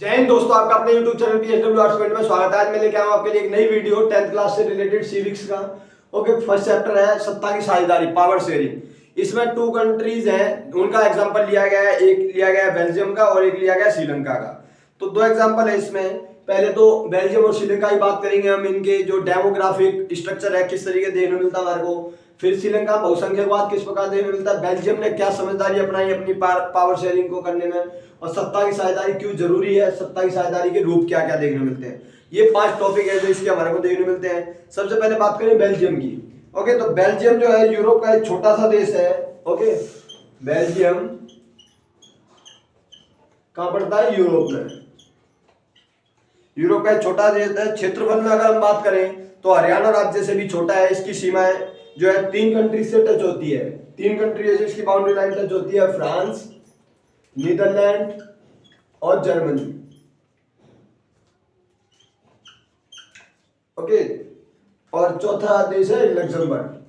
जय हिंद दोस्तों, आपका अपने YouTube channel PSW arts point में स्वागत है। आज मैं लेके आया हूं आपके लिए एक नई वीडियो 10th क्लास से रिलेटेड सिविक्स का। ओके, फर्स्ट चैप्टर है सत्ता की साझेदारी, पावर शेयरिंग। इसमें 2 कंट्रीज हैं, उनका एग्जांपल लिया गया है। एक लिया गया है बेल्जियम का और एक लिया गया है श्रीलंका का। तो 2 एग्जांपल है इसमें। पहले तो बेल्जियम और श्रीलंका की बात करेंगे हम, इनके जो डेमोग्राफिक स्ट्रक्चर है किस तरीके देखने मिलता है हमारे को। फिर श्रीलंका बहुसंख्यकवाद किस प्रकार देखने मिलता है, बेल्जियम ने क्या समझदारी अपनाई अपनी पावर शेयरिंग को करने में, और सत्ता की साझेदारी क्यों जरूरी है, सत्ता की साझेदारी के रूप क्या क्या देखने मिलते हैं। ये 5 टॉपिक है जो इसके हमारे को देखने मिलते हैं। सबसे पहले बात करें बेल्जियम की। ओके, तो बेल्जियम जो है यूरोप का एक छोटा सा देश है। ओके, बेल्जियम कहां पड़ता है? यूरोप में। यूरोप का एक छोटा देश है। क्षेत्रफल में अगर हम बात करें तो हरियाणा राज्य से भी छोटा है। इसकी सीमाएं जो है 3 कंट्री से टच होती है। 3 कंट्री से इसकी बाउंड्री लाइन टच होती है, फ्रांस, नीदरलैंड और जर्मनी। ओके, और चौथा देश है लग्जमबर्ग।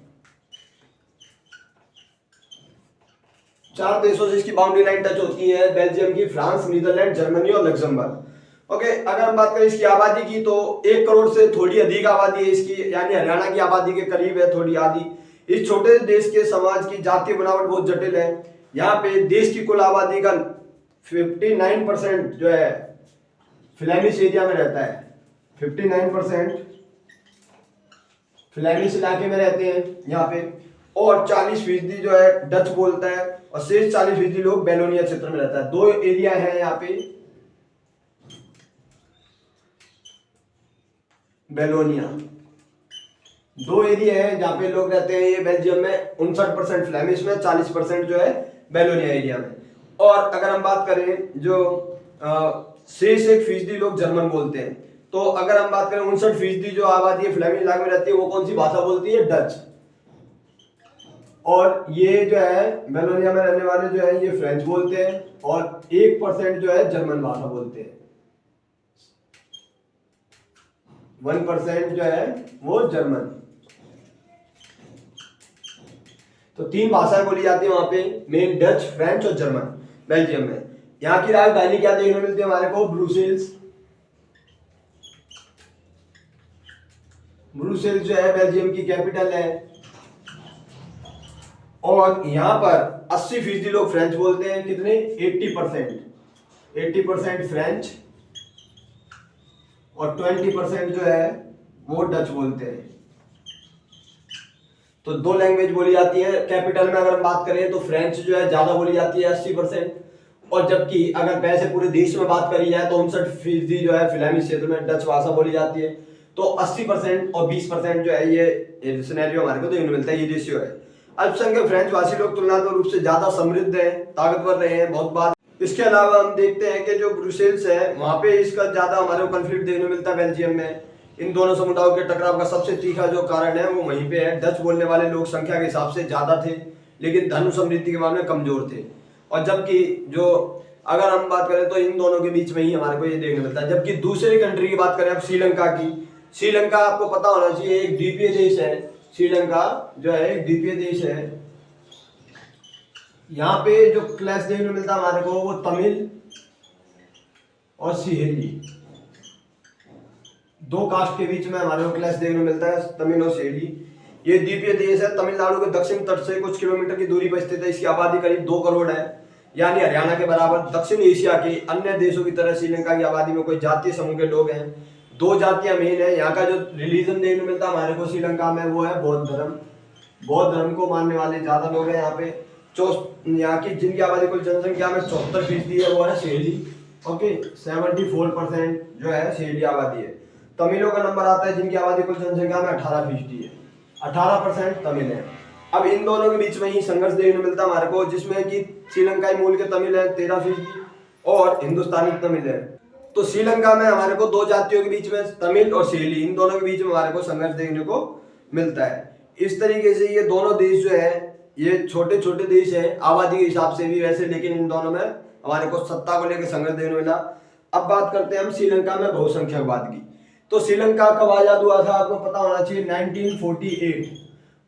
4 देशों से इसकी बाउंड्री लाइन टच होती है, बेल्जियम की, फ्रांस, नीदरलैंड, जर्मनी और लग्जमबर्ग। ओके, अगर हम बात करें इसकी आबादी की तो 1 करोड़ से थोड़ी अधिक आबादी है इसकी, यानी हरियाणा की आबादी के करीब है थोड़ी आधी। इस छोटे देश के समाज की जातीय बनावट बहुत जटिल है। यहाँ पे देश की कुल आबादी का 59% जो है फ्लैमिश एरिया में रहता है। 59% फ्लैमिश इलाके में रहते हैं यहाँ पे, और 40% जो है डच बोलता है, और शेष 40% लोग बेलोनिया क्षेत्र में रहता है। 2 एरिया है यहाँ पे, बेलोनिया 2 एरिया है जहाँ पे लोग रहते हैं। ये बेल्जियम में 59% फ्लैमिश में, 40% जो है बेलोनिया एरिया में। और अगर हम बात करें जो शेष 1% लोग जर्मन बोलते हैं। तो अगर हम बात करें 59% जो आबादी फ्लैमिश इलाके में रहती है वो कौन सी भाषा बोलती है? डच। और ये जो है बेलोनिया में रहने वाले जो है ये फ्रेंच बोलते हैं, और 1% जो है जर्मन भाषा बोलते हैं। 1% जो है वो जर्मन। तो 3 भाषाएं बोली जाती है वहां पे, मेन डच, फ्रेंच और जर्मन बेल्जियम में। यहाँ की राजधानी क्या देखने मिलती है हमारे को? ब्रुसेल्स। ब्रुसेल्स जो है बेल्जियम की कैपिटल है। और यहाँ पर 80% लोग फ्रेंच बोलते हैं। कितने? 80% फ्रेंच, और 20% जो है वो डच बोलते हैं। तो 2 लैंग्वेज बोली जाती है। कैपिटल में अगर हम बात करें तो फ्रेंच जो है ज्यादा बोली जाती है, 80%। और जबकि अगर वैसे पूरे देश में बात करी जाए तो 59% जो है फ्लैमिश क्षेत्र में डच भाषा बोली जाती है। तो 80% और 20% जो है ये सिनेरियो हमारे को देखने मिलता है, ये रेशियो है। अल्पसंख्यक फ्रेंच भाषी लोग तुलनात्मक रूप से ज्यादा समृद्ध है, ताकतवर रहे हैं बहुत बार। इसके अलावा हम देखते हैं कि जो ब्रुसेल्स है वहां पे इसका ज्यादा हमारे को कॉन्फ्लिक्ट देखने मिलता है बेल्जियम में। इन दोनों समुदायों के टकराव का सबसे तीखा जो कारण है वो वहीं पे है। डच बोलने वाले लोग संख्या के हिसाब से ज्यादा थे, लेकिन धन समृद्धि के मामले में कमजोर थे। और जबकि जो अगर हम बात करें तो इन दोनों के बीच में ही हमारे को ये देखने मिलता है। जबकि दूसरी कंट्री की बात करें अब श्रीलंका की। श्रीलंका आपको पता होना चाहिए एक द्वीपीय देश है। श्रीलंका जो है एक द्वीपीय देश है। यहाँ पे जो क्लैश देखने मिलता है हमारे को वो तमिल और सिहेली, 2 कास्ट के बीच में हमारे को क्लैश देखने मिलता है, तमिल और सिहेली। ये द्वीपीय देश है, तमिलनाडु के दक्षिण तट से कुछ किलोमीटर की दूरी पर स्थित है। इसकी आबादी करीब 2 करोड़ है, यानी हरियाणा के बराबर। दक्षिण एशिया के अन्य देशों की तरह श्रीलंका की आबादी में कोई जातीय समूह के लोग हैं। 2 जातियां मेन है। यहाँ का जो रिलीजन देखने मिलता है हमारे को श्रीलंका में वो है बौद्ध धर्म। बौद्ध धर्म को मानने वाले ज्यादा लोग हैं यहाँ पे। यहाँ की जिनकी आबादी कुल जनसंख्या में 74% है वो है शेली। ओके, 74% जो है शेली आबादी है। तमिलों का नंबर आता है जिनकी आबादी कुल जनसंख्या में 18% है। 18% तमिल है। अब इन दोनों के बीच में ही संघर्ष देखने मिलता है हमारे को, जिसमें कि श्रीलंकाई मूल के तमिल है 13% और हिंदुस्तानी तमिल है। तो श्रीलंका में हमारे को 2 जातियों के बीच में तमिल और शेली, इन दोनों के बीच में हमारे को संघर्ष देखने को मिलता है। इस तरीके से ये दोनों देश जो है ये छोटे छोटे देश हैं आबादी के हिसाब से भी वैसे, लेकिन इन दोनों में हमारे को सत्ता को लेकर संघर्ष देखने मिला। अब बात करते हैं हम श्रीलंका में बहुसंख्यकवाद की। तो श्रीलंका कब आजाद हुआ था आपको पता होना चाहिए? 1948,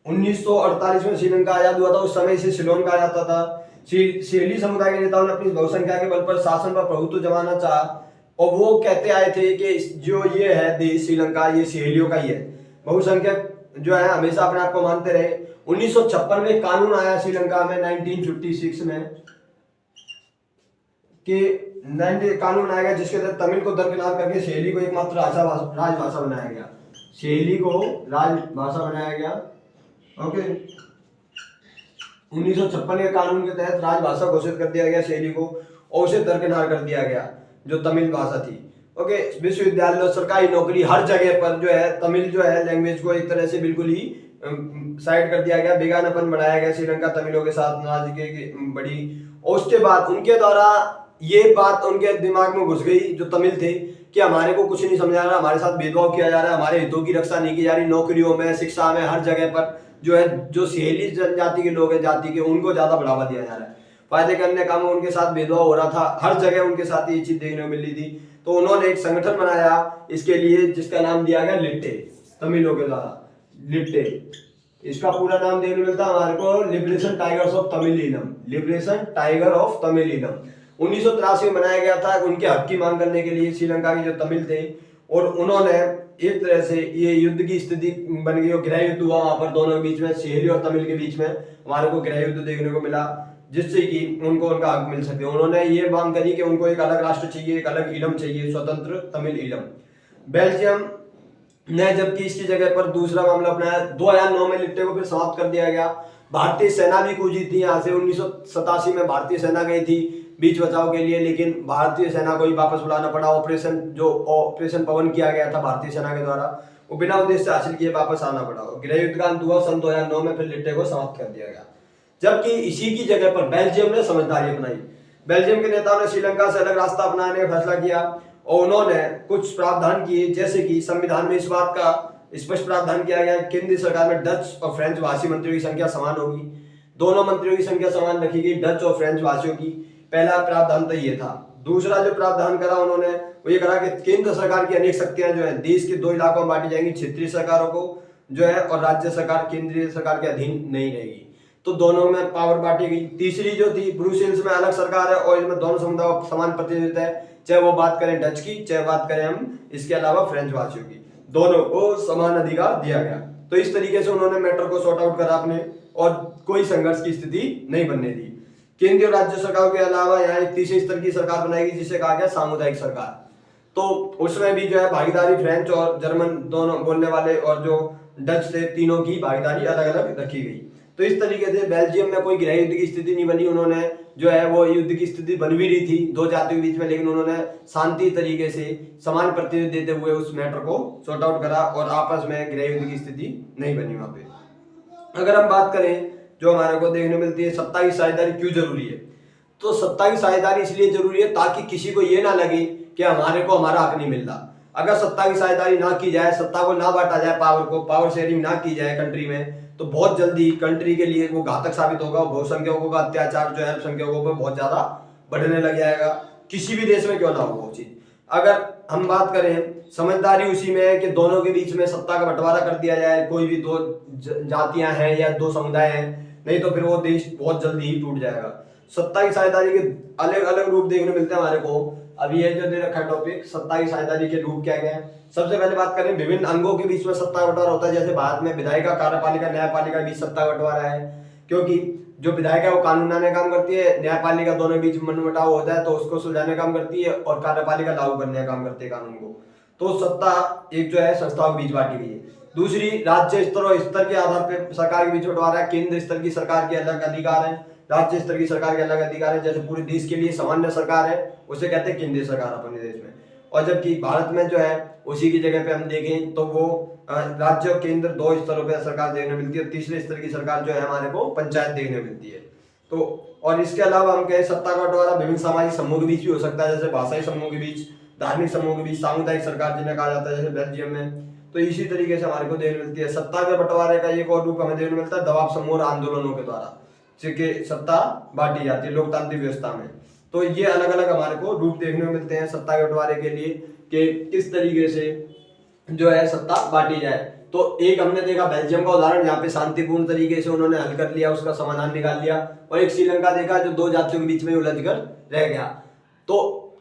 1948 में श्रीलंका आजाद हुआ था। उस समय इसे सिलोन कहा जाता था। शेली समुदाय के नेताओं ने अपनी बहुसंख्या के बल पर शासन पर प्रभुत्व जमाना चाहा, और वो कहते आए थे कि जो ये है देश श्रीलंका, ये सहेलियों का ही है। बहुसंख्यक जो है हमेशा अपने आप को मानते रहे। 1956 में कानून आया श्रीलंका में, 1956 में कि कानून आएगा जिसके तहत तमिल को दरकिनार करके सहेली को एकमात्र राजभाषा बनाया गया। सहेली को राजभाषा बनाया गया। ओके, 1956 के कानून के तहत राजभाषा घोषित कर दिया गया सहेली को, और उसे दरकिनार कर दिया गया जो तमिल भाषा थी। ओके, विश्वविद्यालय, सरकारी नौकरी, हर जगह पर जो है तमिल जो है लैंग्वेज को एक तरह से बिल्कुल ही साइड कर दिया गया, बेगानापन बढ़ाया गया श्रीलंका तमिलों के साथ नाराजगी की बड़ी। और उसके बाद उनके द्वारा ये बात उनके दिमाग में घुस गई जो तमिल थे कि हमारे को कुछ नहीं समझा रहा, हमारे साथ भेदभाव किया जा रहा है, हमारे हितों की रक्षा नहीं की जा रही, नौकरियों में, शिक्षा में, हर जगह पर जो है जो सहेली जनजाति के लोग हैं, जाति के, उनको ज्यादा बढ़ावा दिया जा रहा है। फायदे करने का में उनके साथ भेदभाव हो रहा था, हर जगह उनके साथ ये चीज देखने को मिल रही थी। तो उन्होंने एक संगठन बनाया इसके लिए जिसका नाम दिया गया लिट्टे, तमिलों के द्वारा लिट्टे। इसका पूरा नाम देखने मिलता है हमारे को liberation tigers of Tamil Eelam, liberation tiger of Tamil Eelam. 1983 में बनाया गया था उनके हक की मांग करने के लिए श्रीलंका के जो तमिल थे। और उन्होंने एक तरह से ये युद्ध की स्थिति बन गई और गृह युद्ध हुआ वहां पर दोनों के बीच में, सहेली और तमिल के बीच में हमारे को गृह युद्ध देखने को मिला, जिससे कि उनको उनका हक मिल सके। उन्होंने ये मांग करी कि उनको एक अलग राष्ट्र चाहिए, एक अलग इलम चाहिए, स्वतंत्र तमिल इलम। बेल्जियम ने जबकि इसकी जगह पर दूसरा मामला अपनाया। 2009 में लिट्टे को फिर समाप्त कर दिया गया। भारतीय सेना भी कूदी थी यहाँ से, 1987 में भारतीय सेना गई थी बीच बचाव के लिए, लेकिन भारतीय सेना को ही वापस बुलाना पड़ा। ऑपरेशन पवन किया गया था भारतीय सेना के द्वारा, वो बिना उद्देश्य हासिल किए वापस आना पड़ा। गृह युद्ध का अंत हुआ सन 2009 में, फिर लिट्टे को समाप्त कर दिया गया। जबकि इसी की जगह पर बेल्जियम ने समझदारी अपनाई। बेल्जियम के नेताओं ने श्रीलंका से अलग रास्ता अपनाने का फैसला किया और उन्होंने कुछ प्रावधान किए, जैसे कि संविधान में इस बात का स्पष्ट प्रावधान किया गया केंद्रीय सरकार में डच और फ्रेंच भाषी मंत्रियों की संख्या समान होगी। दोनों मंत्रियों की संख्या समान रखी गई, डच और फ्रेंच भाषियों की। पहला प्रावधान तो ये था। दूसरा जो प्रावधान करा उन्होंने वो ये करा कि केंद्र सरकार की अनेक शक्तियां जो है देश के 2 इलाकों में बांटी जाएंगी, क्षेत्रीय सरकारों को जो है, और राज्य सरकार केंद्रीय सरकार के अधीन नहीं रहेगी। तो दोनों में पावर बांटी गई। तीसरी जो थी, ब्रुसेल्स में अलग सरकार है और इसमें दोनों समुदायों का समान प्रतिनिधित्व है, चाहे वो बात करें डच की, चाहे बात करें हम इसके अलावा फ्रेंच भाषियों की, दोनों को समान अधिकार दिया गया। तो इस तरीके से उन्होंने मैटर को सॉर्ट आउट करा अपने, और कोई संघर्ष की स्थिति नहीं बनने दी। केंद्रीय और राज्य सरकारों के अलावा यहाँ एक तीसरे स्तर की सरकार बनाएगी जिसे कहा गया सामुदायिक सरकार। तो उसमें भी जो है भागीदारी फ्रेंच और जर्मन दोनों बोलने वाले और जो डच थे, तीनों की भागीदारी अलग अलग रखी गई। तो इस तरीके से बेल्जियम में कोई गृह युद्ध की स्थिति नहीं बनी। उन्होंने जो है वो युद्ध की स्थिति बन भी रही थी 2 जातियों के बीच में, लेकिन उन्होंने शांति तरीके से समान प्रतिनिधित्व देते हुए उस मैटर को सॉर्ट आउट करा और आपस में गृह युद्ध की स्थिति नहीं बनी वहां पे। अगर हम बात करें जो हमारे को देखने मिलती है सत्ता की साझेदारी क्यों जरूरी है, तो सत्ता की साझेदारी इसलिए जरूरी है ताकि किसी को ये ना लगे कि हमारे को हमारा हक नहीं मिल रहा। अगर सत्ता की साझेदारी ना की जाए, सत्ता को ना बांटा जाए, पावर शेयरिंग ना की जाए कंट्री में, तो बहुत जल्दी कंट्री के लिए वो घातक साबित होगा। बहुसंख्यकों का अत्याचार जो है अल्पसंख्यकों पर बहुत ज्यादा बढ़ने लग जाएगा, किसी भी देश में क्यों ना हो वो चीज। अगर हम बात करें, समझदारी उसी में है कि दोनों के बीच में सत्ता का बंटवारा कर दिया जाए, कोई भी 2 जातियां हैं या 2 समुदाय हैं, नहीं तो फिर वो देश बहुत जल्दी ही टूट जाएगा। सत्ता की साझेदारी के अलग अलग रूप देखने मिलते हैं हमारे को। अभी ये जो दे रखा है टॉपिक, सत्ता की साझेदारी के रूप क्या क्या है। सबसे पहले बात करें, विभिन्न अंगों के बीच में सत्ता का बंटवारा होता है। जैसे भारत में विधायिका, कार्यपालिका, न्यायपालिका के बीच सत्ता का बंटवारा है, क्योंकि जो विधायिका है वो कानून बनाने का काम करती है, न्यायपालिका दोनों के बीच मनमुटाव होता है तो उसको सुलझाने का काम करती है, और कार्यपालिका लागू करने का काम करती है कानून को। तो सत्ता एक जो है संस्थाओं के बीच बांटी गई है। दूसरी, राज्य स्तर और स्तर के आधार पर सरकार के बीच बंटवारा है। केंद्र स्तर की सरकार के अलग अधिकार है, राज्य स्तर की सरकार के अलग अधिकार है। जैसे पूरे देश के लिए सामान्य सरकार है उसे कहते हैं केंद्रीय सरकार अपने देश में, और जबकि भारत में जो है उसी की जगह पे हम देखें तो वो राज्य और केंद्र 2 स्तरों पे सरकार देखने मिलती है। तीसरे स्तर की सरकार जो है हमारे को पंचायत देखने मिलती है। तो और इसके अलावा हम कहें सत्ता का बंटवारा विभिन्न सामाजिक समूह के बीच भी हो सकता है, जैसे भाषाई समूह के बीच, धार्मिक समूह के बीच, सामुदायिक सरकार जिन्हें कहा जाता है जैसे बेल्जियम में। तो इसी तरीके से हमारे को देखने मिलती है। सत्ता के बंटवारे का एक और रूप हमें देखने मिलता है दबाव समूह और आंदोलनों के द्वारा सत्ता बांटी जाती है लोकतांत्रिक व्यवस्था में। तो ये अलग अलग हमारे को रूप देखने को मिलते हैं सत्ता के बंटवारे के लिए कि किस तरीके से जो है सत्ता बांटी जाए। तो एक हमने देखा बेल्जियम का उदाहरण, यहाँ पे शांतिपूर्ण तरीके से उन्होंने हल कर लिया, उसका समाधान निकाल लिया। और एक श्रीलंका देखा जो 2 जातियों के बीच में उलझ कर रह गया। तो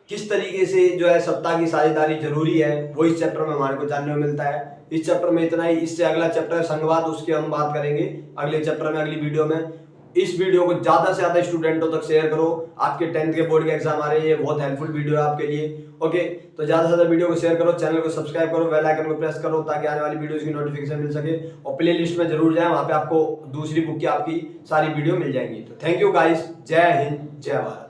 किस तरीके से जो है सत्ता की साझेदारी जरूरी है, वो इस चैप्टर में हमारे को जानने को मिलता है। इस चैप्टर में इतना ही। इससे अगला चैप्टर है संघवाद, उसकी हम बात करेंगे अगले चैप्टर में, अगली वीडियो में। इस वीडियो को ज्यादा से ज्यादा स्टूडेंटों तक शेयर करो। आपके 10th के बोर्ड के एग्जाम आ रहे हैं, ये बहुत हेल्पफुल वीडियो है आपके लिए। ओके, तो ज्यादा से ज्यादा वीडियो को शेयर करो, चैनल को सब्सक्राइब करो, बेल आइकन को प्रेस करो ताकि आने वाली वीडियोस की नोटिफिकेशन मिल सके। और प्ले लिस्ट में जरूर जाए, वहां पे आपको दूसरी बुक की आपकी सारी वीडियो मिल जाएंगी। तो थैंक यू गाइस, जय हिंद, जय भारत।